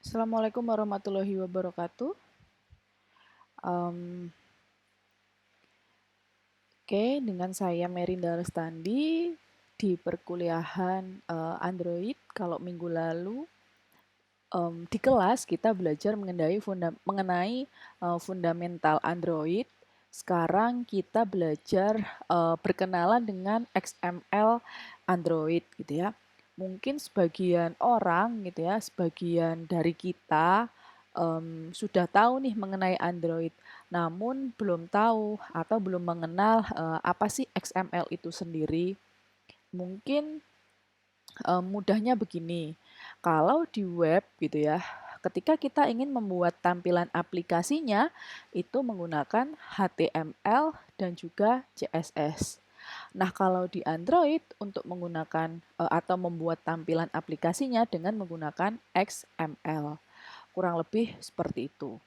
Assalamualaikum warahmatullahi wabarakatuh. Em, dengan saya Merinda Lestandi di perkuliahan Android. Kalau minggu lalu di kelas kita belajar mengenai fundamental Android. Sekarang kita belajar berkenalan dengan XML Android gitu ya. Mungkin sebagian orang gitu ya, sebagian dari kita sudah tahu nih mengenai Android, namun belum tahu atau belum mengenal apa sih XML itu sendiri. Mungkin mudahnya begini, kalau di web gitu ya, ketika kita ingin membuat tampilan aplikasinya, itu menggunakan HTML dan juga CSS. Nah, kalau di Android untuk menggunakan atau membuat tampilan aplikasinya dengan menggunakan XML. Kurang lebih seperti itu.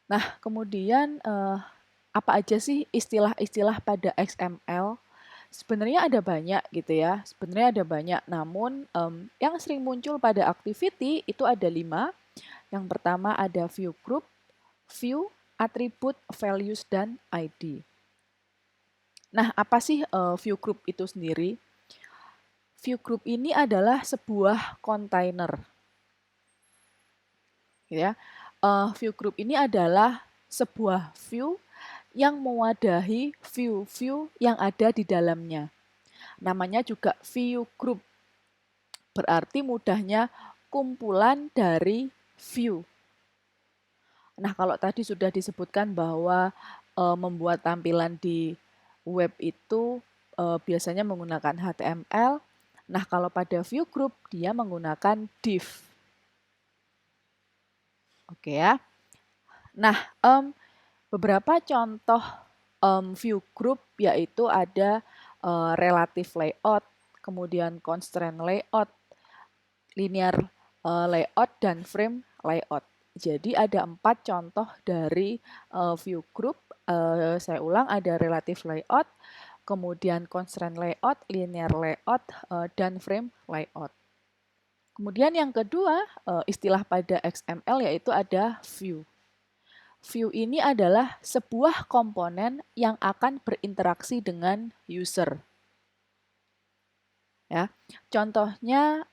Nah, kemudian apa aja sih istilah-istilah pada XML? Sebenarnya ada banyak gitu ya. Sebenarnya ada banyak, namun yang sering muncul pada activity itu ada 5. Yang pertama ada view group, view, attribute, values, dan ID. Nah, apa sih view group itu sendiri? View group ini adalah sebuah kontainer. Ya. View group ini adalah sebuah view yang mewadahi view-view yang ada di dalamnya. Namanya juga view group. Berarti mudahnya kumpulan dari view. Nah, kalau tadi sudah disebutkan bahwa membuat tampilan di web itu biasanya menggunakan HTML. Nah, kalau pada view group dia menggunakan div. Oke ya. Nah, beberapa contoh view group yaitu ada relative layout, kemudian constraint layout, linear layout, dan frame layout. Jadi ada 4 contoh dari view group. Saya ulang, ada relative layout, kemudian constraint layout, linear layout, dan frame layout. Kemudian yang kedua, istilah pada XML yaitu ada view. View ini adalah sebuah komponen yang akan berinteraksi dengan user. Ya, contohnya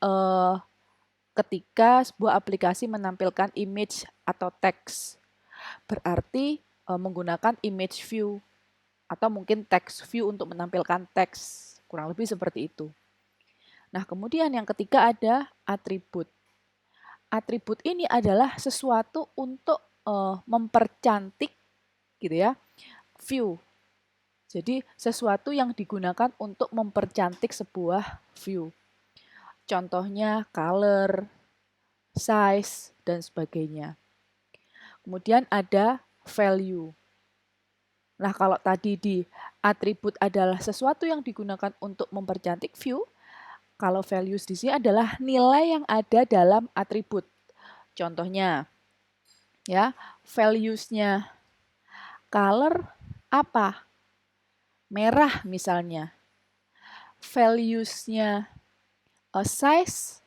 ketika sebuah aplikasi menampilkan image atau teks, berarti menggunakan image view atau mungkin text view untuk menampilkan teks, kurang lebih seperti itu. Nah, kemudian yang ketiga ada atribut. Atribut ini adalah sesuatu untuk mempercantik gitu ya, view. Jadi sesuatu yang digunakan untuk mempercantik sebuah view. Contohnya color, size, dan sebagainya. Kemudian ada value. Nah, kalau tadi di atribut adalah sesuatu yang digunakan untuk mempercantik view, kalau values di sini adalah nilai yang ada dalam atribut. Contohnya, ya, values-nya color apa? Merah misalnya. Values-nya size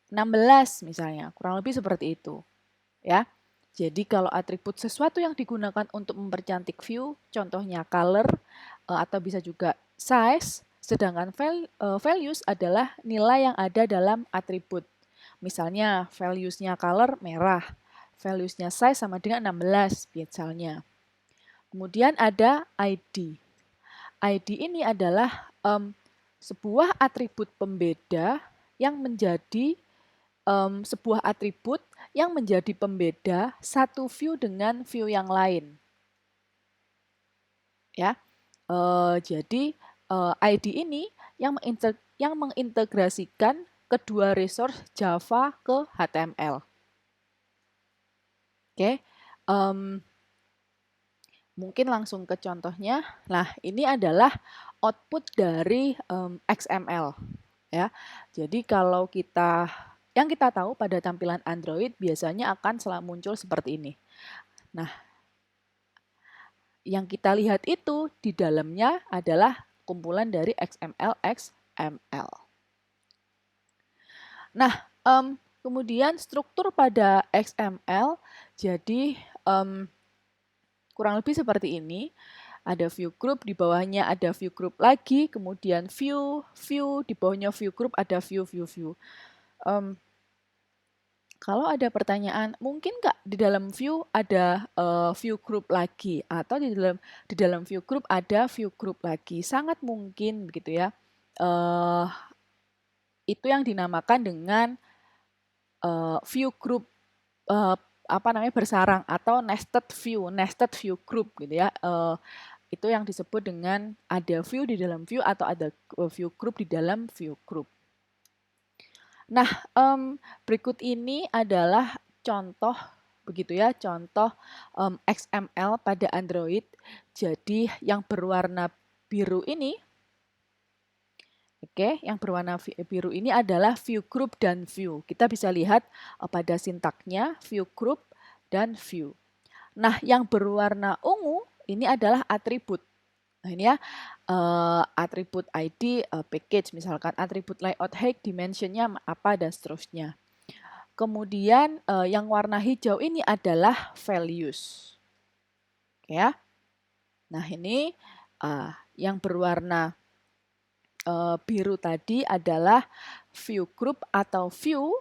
16 misalnya, kurang lebih seperti itu. Ya. Jadi kalau atribut sesuatu yang digunakan untuk mempercantik view, contohnya color atau bisa juga size, sedangkan values adalah nilai yang ada dalam atribut. Misalnya values-nya color merah, values-nya size sama dengan 16 misalnya. Kemudian ada ID. ID ini adalah sebuah atribut pembeda yang menjadi sebuah atribut yang menjadi pembeda satu view dengan view yang lain. Ya, jadi ID ini yang mengintegrasikan kedua resource Java ke HTML. Oke, mungkin langsung ke contohnya. Nah, ini adalah output dari XML. Ya, jadi kalau yang kita tahu pada tampilan Android biasanya akan selalu muncul seperti ini. Nah, yang kita lihat itu di dalamnya adalah kumpulan dari XML. Nah, Kemudian struktur pada XML, jadi kurang lebih seperti ini. Ada view group, di bawahnya ada view group lagi, kemudian view, di bawahnya view group ada view. Kalau ada pertanyaan, mungkin nggak di dalam view ada view group lagi, atau di dalam view group ada view group lagi? Sangat mungkin begitu ya. Itu yang dinamakan dengan view group bersarang atau nested view group gitu ya. Itu yang disebut dengan ada view di dalam view atau ada view group di dalam view group. Nah, berikut ini adalah contoh begitu ya, contoh XML pada Android. Jadi yang berwarna biru ini, yang berwarna biru ini adalah view group dan view. Kita bisa lihat pada sintaknya view group dan view. Nah, yang berwarna ungu ini adalah atribut. Nah, ini ya, atribut ID, package, misalkan atribut layout height, dimensionnya apa, dan seterusnya. Kemudian yang warna hijau ini adalah values. Oke ya. Nah, ini yang berwarna biru tadi adalah view group atau view.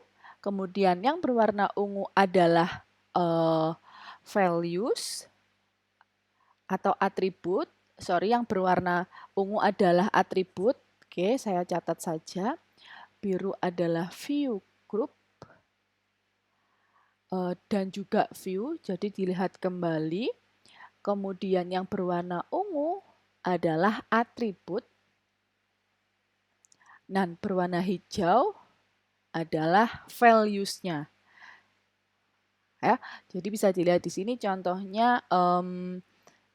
Kemudian yang berwarna ungu adalah values atau atribut. Sorry, yang berwarna ungu adalah atribut. Oke, saya catat saja. Biru adalah view group dan juga view, jadi dilihat kembali. Kemudian yang berwarna ungu adalah atribut. Dan berwarna hijau adalah values-nya. Ya, jadi bisa dilihat di sini contohnya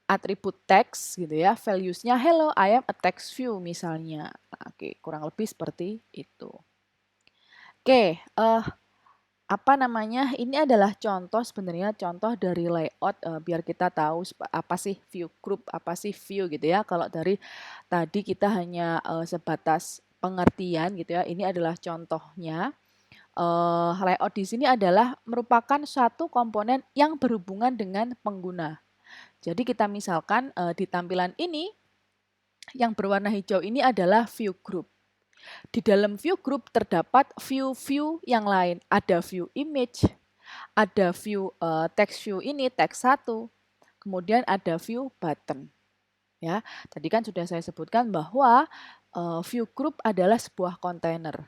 atribut text gitu ya, values-nya hello I am a text view misalnya. Oke, kurang lebih seperti itu. Oke, apa namanya? Ini adalah contoh, sebenarnya contoh dari layout biar kita tahu apa sih view group, apa sih view gitu ya. Kalau dari tadi kita hanya sebatas pengertian gitu ya. Ini adalah contohnya. Layout di sini adalah merupakan satu komponen yang berhubungan dengan pengguna. Jadi kita misalkan di tampilan ini yang berwarna hijau ini adalah view group. Di dalam view group terdapat view-view yang lain. Ada view image, ada view text view ini, text 1, kemudian ada view button. Ya, tadi kan sudah saya sebutkan bahwa view group adalah sebuah kontainer.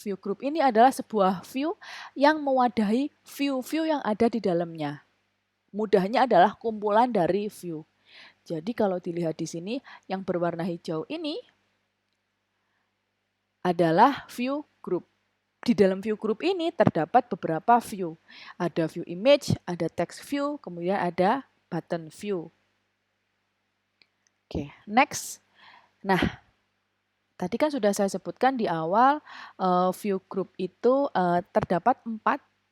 View group ini adalah sebuah view yang mewadahi view-view yang ada di dalamnya. Mudahnya adalah kumpulan dari view. Jadi kalau dilihat di sini yang berwarna hijau ini adalah view group. Di dalam view group ini terdapat beberapa view. Ada view image, ada text view, kemudian ada button view. Oke, next. Nah, tadi kan sudah saya sebutkan di awal view group itu terdapat 4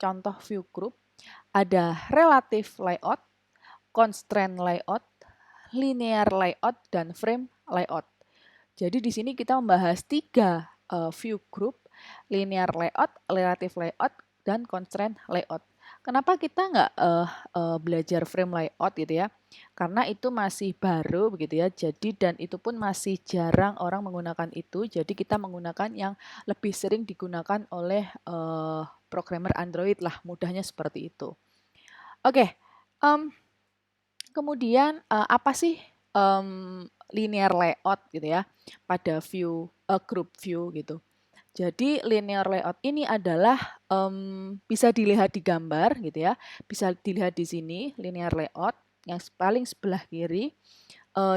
contoh view group. Ada relative layout, constraint layout, linear layout, dan frame layout. Jadi di sini kita membahas 3 view group, linear layout, relative layout, dan constraint layout. Kenapa kita nggak belajar frame layout gitu ya? Karena itu masih baru begitu ya. Jadi dan itu pun masih jarang orang menggunakan itu. Jadi kita menggunakan yang lebih sering digunakan oleh programmer Android lah. Mudahnya seperti itu. Oke. Kemudian apa sih linear layout gitu ya pada view group view gitu. Jadi linear layout ini adalah bisa dilihat di gambar gitu ya, bisa dilihat di sini linear layout yang paling sebelah kiri.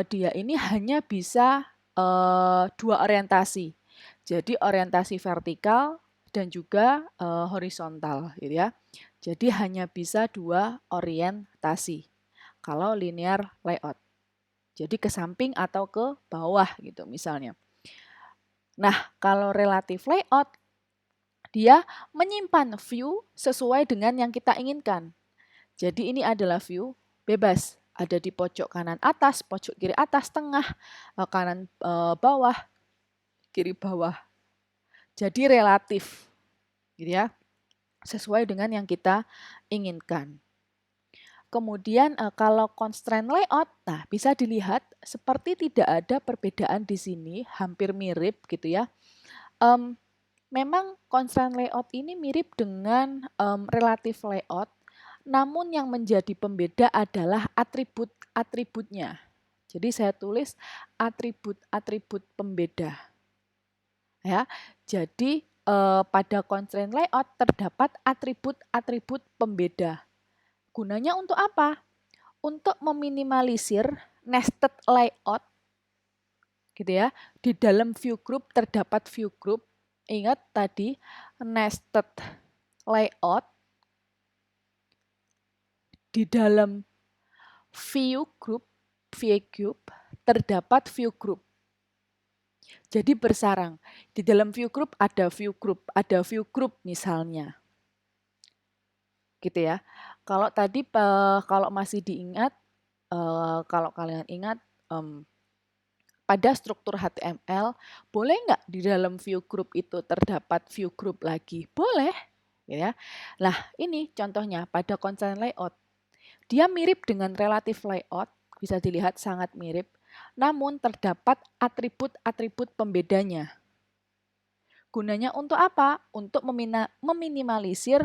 Dia ini hanya bisa 2 orientasi. Jadi orientasi vertikal dan juga horizontal gitu ya. Jadi hanya bisa 2 orientasi kalau linear layout. Jadi ke samping atau ke bawah gitu misalnya. Nah, kalau relative layout, dia menyimpan view sesuai dengan yang kita inginkan. Jadi ini adalah view bebas. Ada di pojok kanan atas, pojok kiri atas, tengah, kanan bawah, kiri bawah. Jadi relatif. gitu ya, sesuai dengan yang kita inginkan. Kemudian kalau constraint layout, nah bisa dilihat seperti tidak ada perbedaan di sini, hampir mirip gitu ya. Memang constraint layout ini mirip dengan relative layout, namun yang menjadi pembeda adalah atribut-atributnya. Jadi saya tulis atribut-atribut pembeda. Ya, jadi pada constraint layout terdapat atribut-atribut pembeda. Gunanya untuk apa? Untuk meminimalisir nested layout, gitu ya. Di dalam view group terdapat view group. Ingat tadi nested layout di dalam view group terdapat view group. Jadi bersarang. Di dalam view group ada view group misalnya. Gitu ya. Kalau tadi kalau masih diingat, kalau kalian ingat pada struktur HTML, boleh nggak di dalam view group itu terdapat view group lagi? Boleh, ya. Nah, ini contohnya pada constraint layout. Dia mirip dengan relative layout, bisa dilihat sangat mirip, namun terdapat atribut-atribut pembedanya. Gunanya untuk apa? Untuk meminimalisir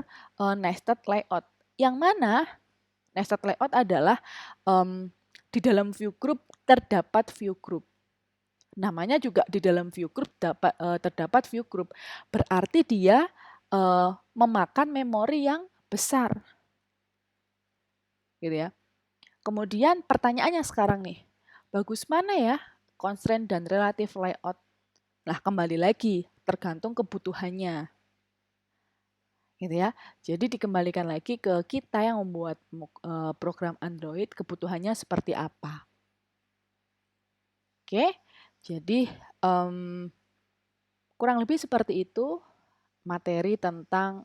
nested layout. Yang mana nested layout adalah di dalam view group terdapat view group. Namanya juga di dalam view group terdapat view group. Berarti dia memakan memori yang besar. Gitu ya. Kemudian pertanyaannya sekarang nih, bagus mana ya constraint dan relative layout? Nah, kembali lagi tergantung kebutuhannya. Gitu ya. Jadi dikembalikan lagi ke kita yang membuat program Android, kebutuhannya seperti apa. Oke. Jadi kurang lebih seperti itu materi tentang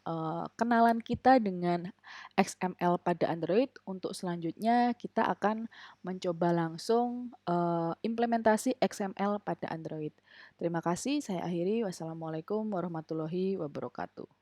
kenalan kita dengan XML pada Android. Untuk selanjutnya kita akan mencoba langsung implementasi XML pada Android. Terima kasih, saya akhiri. Wassalamualaikum warahmatullahi wabarakatuh.